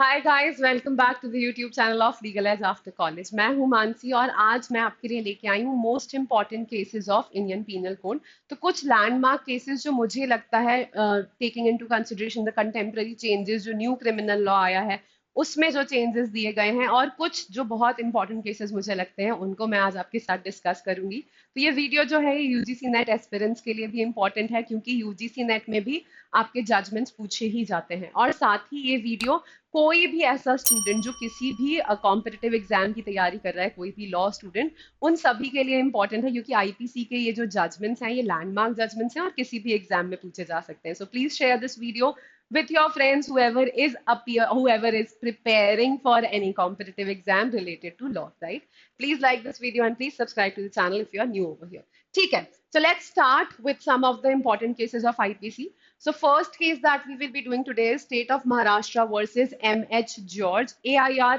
Hi guys, welcome back to the YouTube channel of Legal Edge after college. मैं हूं मानसी और आज मैं आपके लिए लेके आई हूं most important cases of Indian Penal Code. तो कुछ लैंडमार्क केसेस जो मुझे लगता है taking into consideration the contemporary changes जो न्यू क्रिमिनल लॉ आया है उसमें जो चेंजेस दिए गए हैं, और कुछ जो बहुत इंपॉर्टेंट केसेस मुझे लगते हैं उनको मैं आज आपके साथ डिस्कस करूंगी। तो ये वीडियो जो है यूजीसी नेट एस्पिरेंट्स के लिए भी इंपॉर्टेंट है, क्योंकि यूजीसी नेट में भी आपके जजमेंट्स पूछे ही जाते हैं। और साथ ही ये वीडियो कोई भी ऐसा स्टूडेंट जो किसी भी कॉम्पिटिटिव एग्जाम की तैयारी कर रहा है, कोई भी लॉ स्टूडेंट, उन सभी के लिए इंपॉर्टेंट है, क्योंकि आईपीसी के ये जो जजमेंट्स हैं ये लैंडमार्क जजमेंट्स हैं और किसी भी एग्जाम में पूछे जा सकते हैं। So please share this video with your friends, whoever is preparing for any competitive exam related to law, right? Please like this video and please subscribe to the channel if you are new over here. ठीक है, so let's start with some of the important cases of IPC. So first case that we will be doing today is State of Maharashtra versus MH George, AIR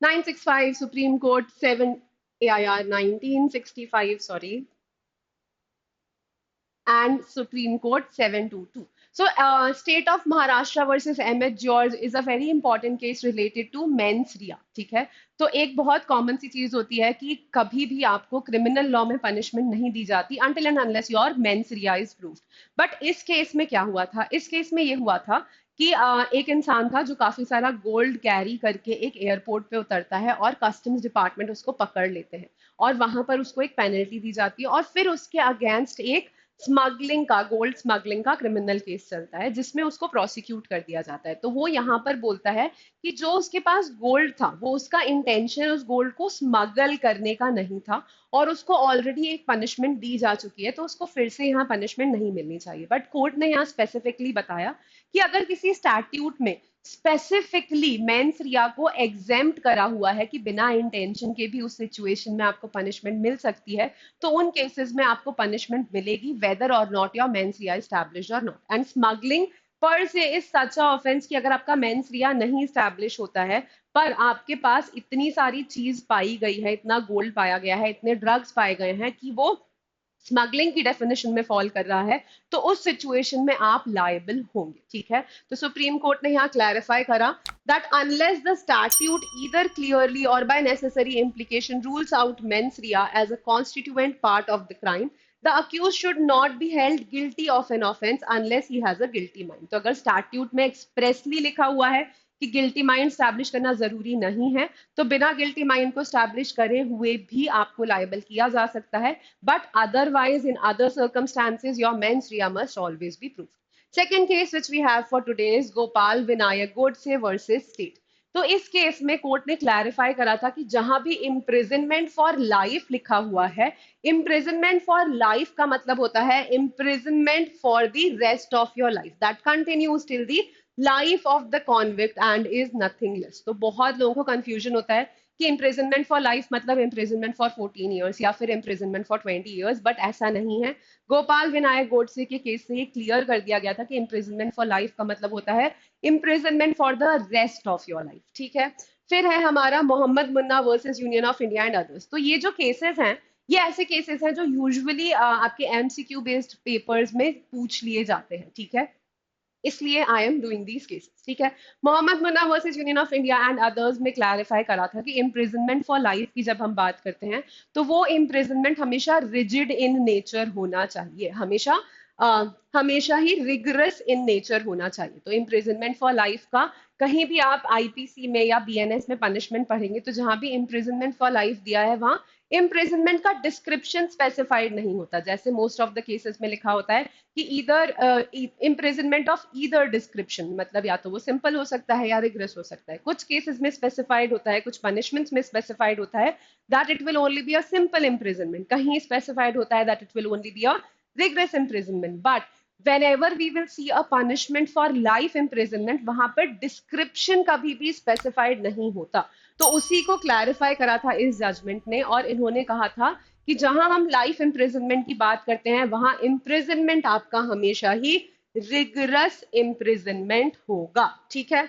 965, Supreme Court 7, AIR 1965, sorry, and Supreme Court 722. So, State of Maharashtra versus M.H. George is a very important case related to mens rea. ठीक है, तो एक बहुत common सी चीज होती है कि कभी भी आपको क्रिमिनल लॉ में पनिशमेंट नहीं दी जाती until and unless your mens rea is proved. But इस केस में क्या हुआ था? इस केस में ये हुआ था कि एक इंसान था जो काफी सारा गोल्ड कैरी करके एक एयरपोर्ट पे उतरता है और कस्टम्स डिपार्टमेंट उसको पकड़ लेते हैं और वहां पर उसको एक पेनल्टी दी जाती है और फिर उसके अगेंस्ट एक स्मगलिंग का, गोल्ड स्मगलिंग का क्रिमिनल केस चलता है जिसमें उसको प्रोसिक्यूट कर दिया जाता है। तो वो यहाँ पर बोलता है कि जो उसके पास गोल्ड था वो उसका इंटेंशन उस गोल्ड को स्मगल करने का नहीं था और उसको ऑलरेडी एक पनिशमेंट दी जा चुकी है, तो उसको फिर से यहाँ पनिशमेंट नहीं मिलनी चाहिए। बट कोर्ट ने यहाँ स्पेसिफिकली बताया कि अगर किसी स्टैट्यूट में स्पेसिफिकली मेंस रिया को एग्जेम्प्ट करा हुआ है कि बिना इंटेंशन के भी उस सिचुएशन में आपको पनिशमेंट मिल सकती है, तो उन केसेस में आपको पनिशमेंट मिलेगी वेदर और not your mens Riya established और नॉट। एंड स्मगलिंग पर से इज सच अ ऑफेंस कि अगर आपका मेंस रिया नहीं एस्टैब्लिश होता है पर आपके पास इतनी सारी चीज पाई गई है, इतना गोल्ड पाया गया है, इतने ड्रग्स पाए गए हैं कि वो स्मगलिंग की डेफिनेशन में फॉल कर रहा है, तो उस सिचुएशन में आप लायबल होंगे। ठीक है, तो सुप्रीम कोर्ट ने यहाँ क्लैरिफाई करा that unless the statute either clearly or by necessary implication rules out mens rea as a constituent part of the crime, the accused should not be held guilty of an offense unless he has a guilty mind. तो अगर statute में expressly लिखा हुआ है कि guilty mind establish करना जरूरी नहीं है, तो बिना गिल्टी माइंड को स्टैब्लिश करे हुए भी आपको लायबल किया जा सकता है। But otherwise in other circumstances your mens rea must always be proof. Second case which we have for today is Gopal Vinayak Godse versus state. तो इस केस में कोर्ट ने क्लैरिफाई करा था कि जहां भी इम्प्रिजनमेंट फॉर लाइफ लिखा हुआ है, इम्प्रिजनमेंट फॉर लाइफ का मतलब होता है imprisonment for the rest of your life that continues till the life of the convict and is nothing less. तो बहुत लोगों को कंफ्यूजन होता है कि इम्प्रिजनमेंट फॉर लाइफ मतलब इम्प्रिजनमेंट फॉर 14 ईयर्स या फिर इम्प्रिजनमेंट फॉर 20 ईयर्स, बट ऐसा नहीं है। गोपाल विनायक गोडसे के केस से ये क्लियर कर दिया गया था कि इम्प्रिजनमेंट फॉर लाइफ का मतलब होता है imprisonment for the rest of your life. ठीक है, फिर है हमारा Mohammad Munna versus Union of India and others. तो ये जो केसेस हैं ये ऐसे केसेस हैं जो यूजुअली आपके एमसीक्यू बेस्ड पेपर्स में पूछ लिए जाते हैं। ठीक है, इसलिए I am doing these cases. ठीक है, Mohammad Munna versus Union of India and others में क्लैरिफाई करा था कि इम्प्रिजनमेंट फॉर लाइफ की जब हम बात करते हैं तो वो इम्प्रिजनमेंट हमेशा रिजिड इन नेचर होना चाहिए, हमेशा हमेशा ही रिगरस इन नेचर होना चाहिए। तो इम्प्रिजनमेंट फॉर लाइफ का कहीं भी आप आईपीसी में या बीएनएस में पनिशमेंट पढ़ेंगे तो जहां भी इम्प्रिजनमेंट फॉर लाइफ दिया है वहां इम्प्रिजनमेंट का डिस्क्रिप्शन स्पेसिफाइड नहीं होता, जैसे मोस्ट ऑफ द केसेस में लिखा होता है कि either imprisonment of either description, मतलब या तो वो सिंपल हो सकता है या रिग्रेस हो सकता है। कुछ केसेस में स्पेसिफाइड होता है, कुछ पनिशमेंट्स में स्पेसिफाइड होता है that it will only be a simple imprisonment, कहीं स्पेसिफाइड होता है that it will only be a rigorous imprisonment. But whenever we will see a punishment for life imprisonment वहां पर डिस्क्रिप्शन कभी भी स्पेसिफाइड नहीं होता। तो उसी को क्लैरिफाई करा था इस जजमेंट ने और इन्होंने कहा था कि जहां हम लाइफ इम्प्रिजनमेंट की बात करते हैं वहां इम्प्रिजनमेंट आपका हमेशा ही रिगरस इम्प्रिजनमेंट होगा। ठीक है,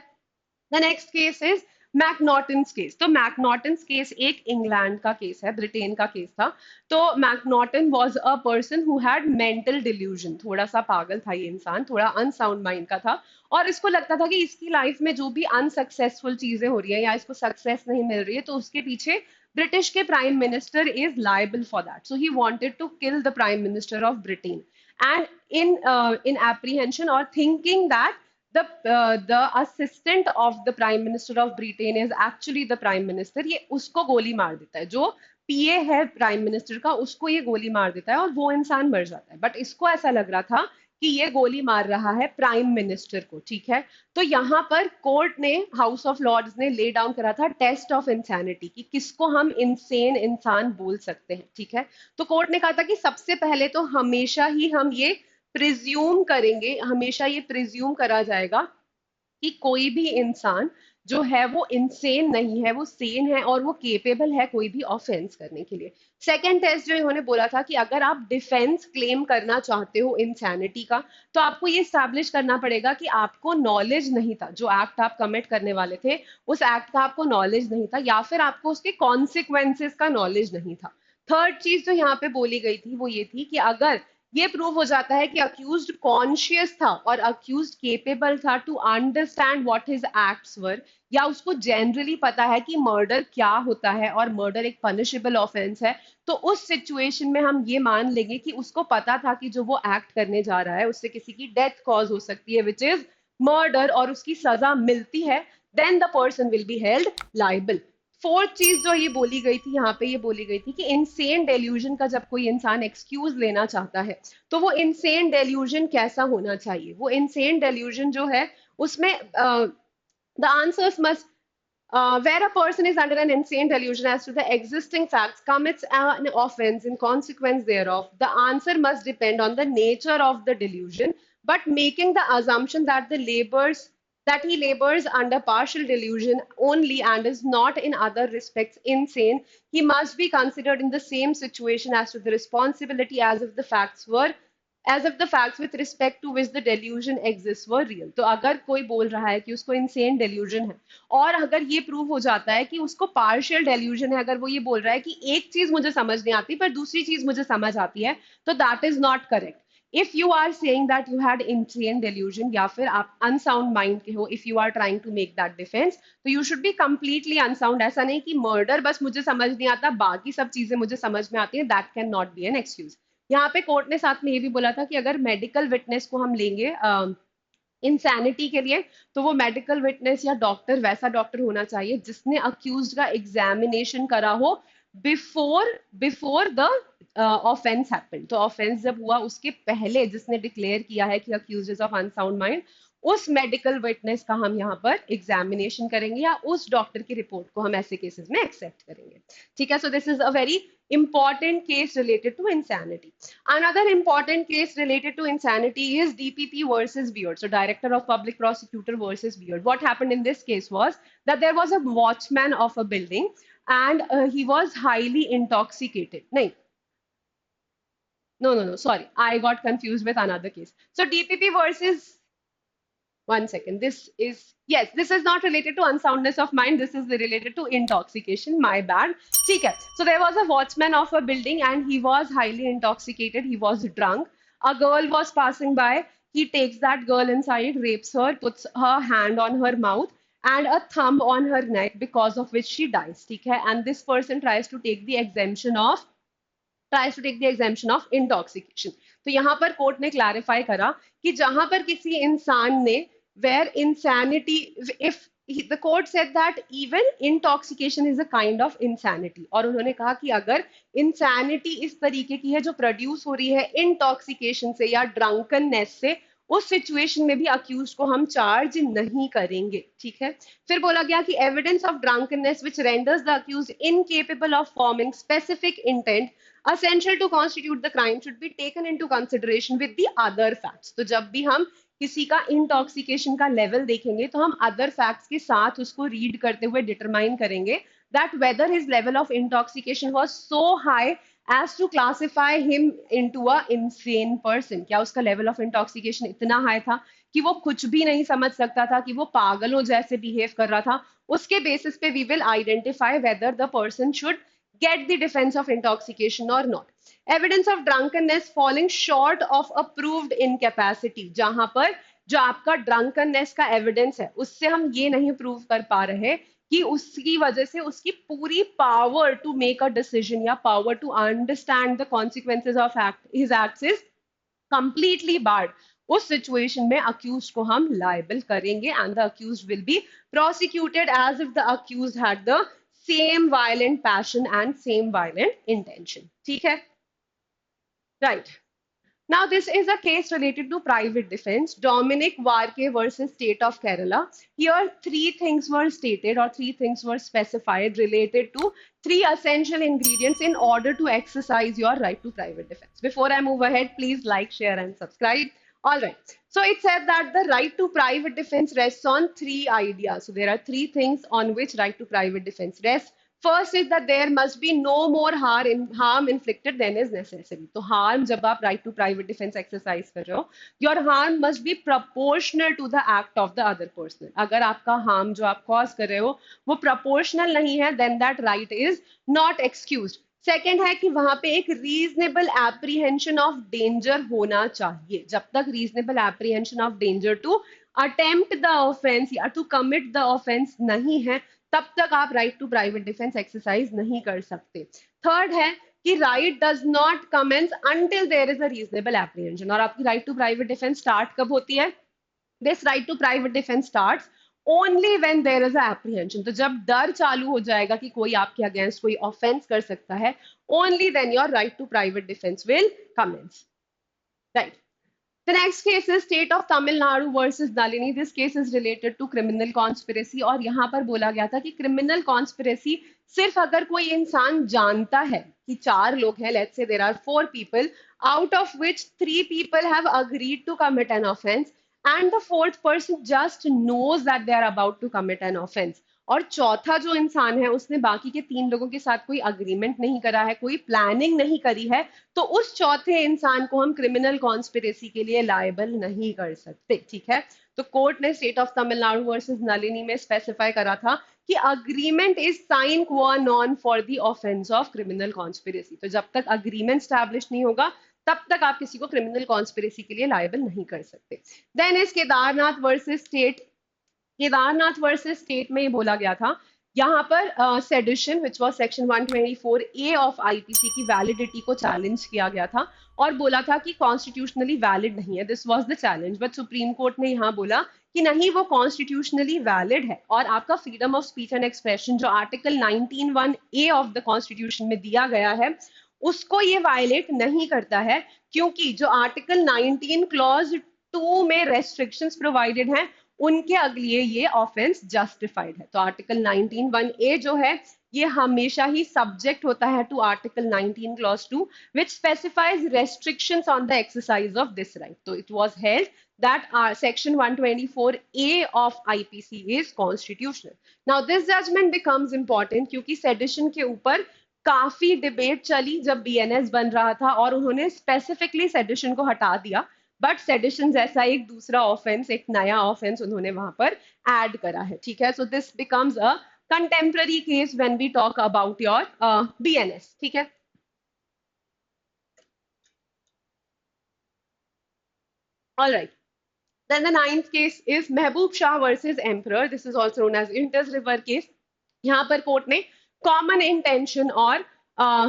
the next case is M'Naghten's case. तो मैकनॉटन्स केस एक इंग्लैंड का केस है, ब्रिटेन का केस था। तो M'Naghten was a person who had mental delusion, थोड़ा सा पागल था ये इंसान, थोड़ा अनसाउंड माइंड का था। और इसको लगता था कि इसकी लाइफ में जो भी अनसक्सेसफुल चीजें हो रही है या इसको सक्सेस नहीं मिल रही है, तो उसके पीछे ब्रिटिश के prime minister is liable for that, so he wanted to kill the prime minister of Britain. And in apprehension or thinking that the assistant of the prime minister of Britain is actually the prime minister, ये उसको गोली मार देता है, जो पीए है prime minister का, उसको ये गोली मार देता है और वो इंसान मर जाता है। बट इसको ऐसा लग रहा था कि ये गोली मार रहा है प्राइम मिनिस्टर को, ठीक है। तो यहाँ पर कोर्ट ने, हाउस ऑफ लॉर्ड्स ने ले डाउन करा था टेस्ट ऑफ इंसैनिटी कि किसको हम इनसेन इंसान बोल सकते हैं, ठीक है। तो कोर्ट ने कहा था कि सबसे पहले तो हमेशा ही हम ये प्रिज्यूम करेंगे, हमेशा ये प्रिज्यूम करा जाएगा कि कोई भी इंसान जो है वो इंसेन नहीं है, वो सेन है और वो केपेबल है कोई भी ऑफेंस करने के लिए। सेकंड टेस्ट जो इन्होंने बोला था कि अगर आप डिफेंस क्लेम करना चाहते हो इंसैनिटी का, तो आपको ये स्टैब्लिश करना पड़ेगा कि आपको नॉलेज नहीं था, जो एक्ट आप कमिट करने वाले थे उस एक्ट का आपको नॉलेज नहीं था, या फिर आपको उसके कॉन्सिक्वेंसेस का नॉलेज नहीं था। थर्ड चीज जो यहाँ पे बोली गई थी वो ये थी कि अगर ये प्रूव हो जाता है कि अक्यूज्ड कॉन्शियस था और अक्यूज्ड केपेबल था to understand what his acts were, या उसको जनरली पता है कि मर्डर क्या होता है और मर्डर एक पनिशेबल ऑफेंस है, तो उस सिचुएशन में हम ये मान लेंगे कि उसको पता था कि जो वो एक्ट करने जा रहा है उससे किसी की डेथ कॉज हो सकती है, विच इज मर्डर, और उसकी सजा मिलती है, then the person will be held liable. Fourth चीज जो ये बोली गई थी यहाँ पे, ये बोली गई थी कि इनसेन डेल्यूजन का जब कोई इंसान एक्सक्यूज लेना चाहता है, तो वो इनसेन डेल्यूजन कैसा होना चाहिए। वो इनसेन डेल्यूजन जो है उसमें the answers must where a person is under an insane delusion as to the existing facts, commits an offense in consequence thereof, the answer must depend on the nature of the delusion, but making the assumption that he labors under partial delusion only and is not in other respects insane, he must be considered in the same situation as to the responsibility as if the facts with respect to which the delusion exists were real। तो अगर कोई बोल रहा है कि उसको insane delusion है और अगर ये प्रूव हो जाता है कि उसको पार्शियल डेल्यूजन है, अगर वो ये बोल रहा है कि एक चीज मुझे समझ नहीं आती पर दूसरी चीज मुझे समझ आती है, तो that is not correct. If you are saying that you had insane delusion या फिर आप अनसाउंड माइंड के हो, if you are trying to make that defence, तो you should be completely unsound. ऐसा नहीं कि मर्डर बस मुझे समझ नहीं आता, बाकी सब चीजें मुझे समझ में आती हैं, that can not be an excuse. यहाँ पे कोर्ट ने साथ में ये भी बोला था कि अगर मेडिकल विटनेस को हम लेंगे इंसैनिटी के लिए, तो वो मेडिकल विटनेस या डॉक्टर वैसा डॉक्टर होना चाहिए जिसने अक्यूज्ड का एग्जामिनेशन करा हो before before the offence happened. तो ऑफेंस जब हुआ उसके पहले जिसने डिक्लेयर किया है कि accused is of unsound mind, उस मेडिकल विटनेस का हम यहाँ पर एग्जामिनेशन करेंगे या उस डॉक्टर की रिपोर्ट को हम ऐसे केसेस में एक्सेप्ट करेंगे, ठीक है। So this is a very important case related to insanity. Another important case related to insanity is DPP versus Beard. So Director of Public Prosecutor versus Beard. What happened in this case was that there was a watchman of a building and he was highly intoxicated. No, no, sorry. I got confused with another case. So DPP versus, one second. Yes, this is not related to unsoundness of mind. This is related to intoxication. My bad. ठीक है. So there was a watchman of a building and he was highly intoxicated. He was drunk. A girl was passing by. He takes that girl inside, rapes her, puts her hand on her mouth and a thumb on her neck, because of which she dies. ठीक है. And this person tries to take the exemption of intoxication. तो यहाँ पर court ने clarify करा कि जहां पर किसी इंसान ने where insanity, if the court said that even intoxication is a kind of insanity, और उन्होंने कहा कि अगर insanity इस तरीके की है जो प्रोड्यूस हो रही है intoxication से या drunkenness से, उस सिचुएशन में भी अक्यूज को हम चार्ज नहीं करेंगे, ठीक है। फिर बोला गया कि evidence of drunkenness which renders the accused incapable of forming specific intent essential to constitute the crime should be taken into consideration with the other facts। तो जब भी हम किसी का इंटॉक्सिकेशन का लेवल देखेंगे तो हम अदर फैक्ट्स के साथ उसको रीड करते हुए डिटरमाइन करेंगे that whether his level of intoxication was so high as to classify him into a insane person। क्या उसका लेवल ऑफ इंटॉक्सिकेशन इतना हाई था कि वो कुछ भी नहीं समझ सकता था, कि वो पागलों जैसे बिहेव कर रहा था, उसके बेसिस पे we will identify whether the person should get the defense of intoxication or not. Evidence of drunkenness falling short of approved incapacity, जहां पर जो आपका drunkenness का evidence है उससे हम ये नहीं prove कर पा रहे कि उसकी वजह से उसकी पूरी power to make a decision या power to understand the consequences of his acts is completely barred. उस सिचुएशन में अक्यूज को हम लाइबल करेंगे and the accused will be prosecuted as if the accused had the same violent passion and same violent intention. ठीक है, right. Now, this is a case related to private defense, Dominic Varke versus State of Kerala. Here, three things were stated or three things were specified related to three essential ingredients in order to exercise your right to private defense. Before I move ahead, please like, share, and subscribe. All right. So it said that the right to private defense rests on three ideas. So there are three things on which right to private defense rests. First is that there must be no more harm inflicted than is necessary. तो harm जब आप right to private defense exercise कर रहे हो, your harm must be proportional to the act of the other person. अगर आपका harm जो आप cause कर रहे हो वो proportional नहीं है, then that right is not excused. Second है कि वहां पे एक रीजनेबल एप्रीहेंशन ऑफ डेंजर होना चाहिए. जब तक reasonable apprehension of danger to attempt the offence या टू कमिट द ऑफेंस नहीं है, तब तक आप right to private defence exercise नहीं कर सकते. थर्ड है कि right does not commence until there is a reasonable apprehension. और आपकी right to private defence start कब होती है? This right to private defence starts only when there is a apprehension. तो जब डर चालू हो जाएगा कि कोई आपके अगेंस्ट कोई ऑफेंस कर सकता है, only then your right to private defence will commence. Right. The next case is State of Tamil Nadu versus Nalini. This case is related to criminal conspiracy. और यहाँ पर बोला गया था कि criminal conspiracy सिर्फ अगर कोई इंसान जानता है कि चार लोग हैं, let's say there are 4 people, out of which 3 people have agreed to commit an offense and the 4th person just knows that they are about to commit an offense. और चौथा जो इंसान है उसने बाकी के 3 लोगों के साथ कोई अग्रीमेंट नहीं करा है, कोई प्लानिंग नहीं करी है, तो उस चौथे इंसान को हम क्रिमिनल कॉन्स्पिरेसी के लिए लायबल नहीं कर सकते. ठीक है, तो कोर्ट ने state of Tamil Nadu versus Nalini में स्पेसिफाई करा था कि अग्रीमेंट इज साइन क्वा non for the offence of criminal conspiracy. तो जब तक अग्रीमेंट स्टैब्लिश नहीं होगा तब तक आप किसी को क्रिमिनल कॉन्स्पिरेसी के लिए लायबल नहीं कर सकते. Then is Kedarnath versus state. Kedarnath versus state में ये बोला गया था, यहाँ पर sedition which was section 124 A of IPC की वैलिडिटी को चैलेंज किया गया था और बोला था कि कॉन्स्टिट्यूशनली वैलिड नहीं है. This was the challenge, but supreme court ने यहाँ बोला कि नहीं, वो कॉन्स्टिट्यूशनली वैलिड है और आपका freedom of speech and expression जो article 19(1) A of the constitution में दिया गया है उसको ये वायलेट नहीं करता है, क्योंकि जो आर्टिकल 19 क्लॉज 2 में रेस्ट्रिक्शंस प्रोवाइडेड हैं उनके अगले ये ऑफेंस जस्टिफाइड है. तो आर्टिकल 19(1) जो है ये हमेशा ही सब्जेक्ट होता है to article 19 clause 2 which specifies restrictions on the exercise of this right. So it was held that section 124A of IPC is constitutional. Now this judgment becomes important क्योंकि sedition के ऊपर काफी डिबेट चली जब BNS बन रहा था और उन्होंने स्पेसिफिकली सेडिशन को हटा दिया, बट सेडिशन जैसा एक दूसरा ऑफेंस, एक नया ऑफेंस उन्होंने वहां पर ऐड करा है. ठीक है, so this becomes a contemporary case when we talk about your BNS. ठीक है, all right. Then the ninth case is Mehboob Shah versus Emperor. This is also known as Indus River case. यहाँ पर court ने common intention और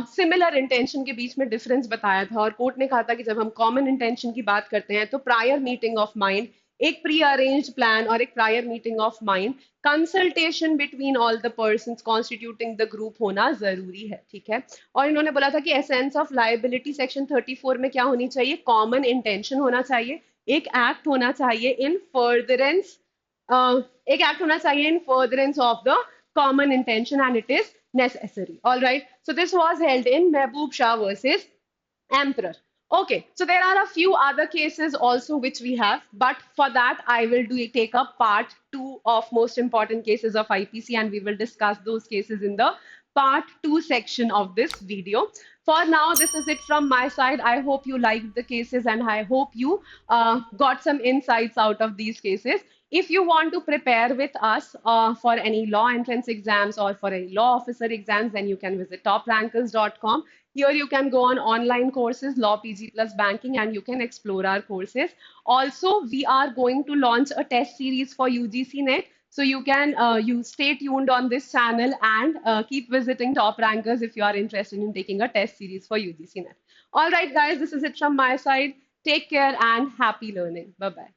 similar intention के बीच में difference बताया था और कोर्ट ने कहा था कि जब हम कॉमन इंटेंशन की बात करते हैं तो प्रायर मीटिंग ऑफ माइंड, एक प्री अरेंज्ड प्लान और एक prior meeting of mind, consultation between all the persons constituting the group होना जरूरी है. ठीक है, और इन्होंने बोला था कि एसेंस ऑफ लायबिलिटी सेक्शन 34 में क्या होनी चाहिए? कॉमन इंटेंशन होना चाहिए, एक एक्ट होना चाहिए इन फर्दरेंस, एक एक्ट होना चाहिए इन furtherance of the common intention and it is necessary. All right, so this was held in Mehboob Shah versus Emperor. Okay, so there are a few other cases also which we have, but for that I will take up part 2 of most important cases of IPC and we will discuss those cases in the part 2 section of this video. For now, this is it from my side. I hope you liked the cases and I hope you got some insights out of these cases. If you want to prepare with us for any law entrance exams or for any law officer exams, then you can visit toprankers.com. Here you can go on online courses, Law PG plus Banking, and you can explore our courses. Also, we are going to launch a test series for UGC NET. So you can you stay tuned on this channel and keep visiting Top Rankers if you are interested in taking a test series for UGC NET. All right, guys, this is it from my side. Take care and happy learning. Bye bye.